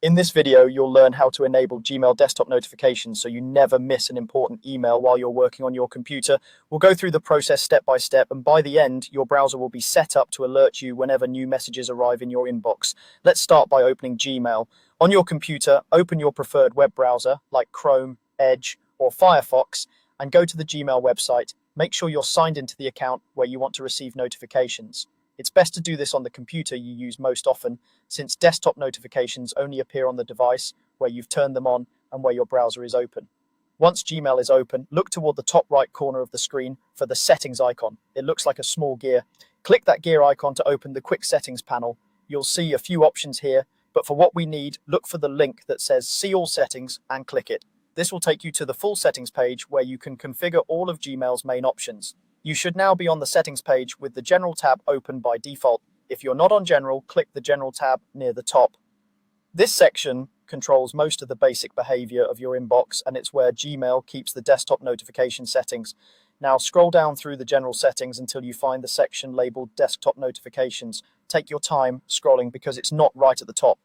In this video, you'll learn how to enable Gmail desktop notifications so you never miss an important email while you're working on your computer. We'll go through the process step by step, and by the end, your browser will be set up to alert you whenever new messages arrive in your inbox. Let's start by opening Gmail. On your computer, open your preferred web browser like Chrome, Edge, or Firefox, and go to the Gmail website. Make sure you're signed into the account where you want to receive notifications. It's best to do this on the computer you use most often, since desktop notifications only appear on the device where you've turned them on and where your browser is open. Once Gmail is open, look toward the top right corner of the screen for the settings icon. It looks like a small gear. Click that gear icon to open the quick settings panel. You'll see a few options here, but for what we need, look for the link that says See All Settings and click it. This will take you to the full settings page where you can configure all of Gmail's main options. You should now be on the settings page with the General tab open by default. If you're not on General, click the General tab near the top. This section controls most of the basic behavior of your inbox, and it's where Gmail keeps the desktop notification settings. Now scroll down through the general settings until you find the section labeled Desktop Notifications. Take your time scrolling because it's not right at the top.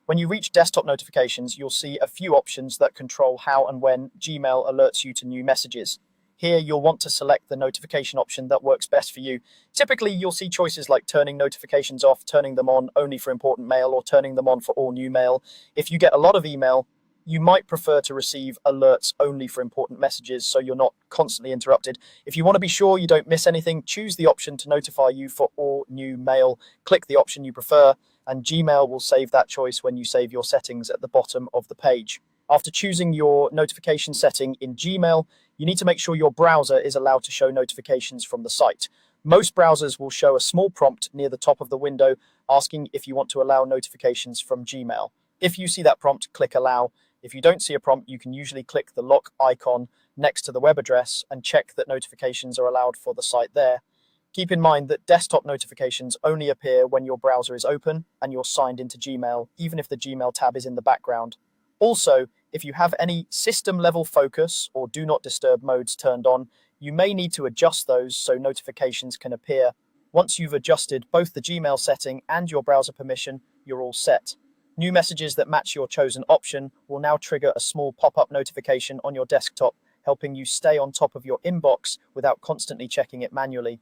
When you reach Desktop Notifications, you'll see a few options that control how and when Gmail alerts you to new messages. Here, you'll want to select the notification option that works best for you. Typically, you'll see choices like turning notifications off, turning them on only for important mail, or turning them on for all new mail. If you get a lot of email, you might prefer to receive alerts only for important messages so you're not constantly interrupted. If you want to be sure you don't miss anything, choose the option to notify you for all new mail. Click the option you prefer, and Gmail will save that choice when you save your settings at the bottom of the page. After choosing your notification setting in Gmail, you need to make sure your browser is allowed to show notifications from the site. Most browsers will show a small prompt near the top of the window asking if you want to allow notifications from Gmail. If you see that prompt, click Allow. If you don't see a prompt, you can usually click the lock icon next to the web address and check that notifications are allowed for the site there. Keep in mind that desktop notifications only appear when your browser is open and you're signed into Gmail, even if the Gmail tab is in the background. Also, if you have any system level focus or do not disturb modes turned on, you may need to adjust those so notifications can appear. Once you've adjusted both the Gmail setting and your browser permission, you're all set. New messages that match your chosen option will now trigger a small pop-up notification on your desktop, helping you stay on top of your inbox without constantly checking it manually.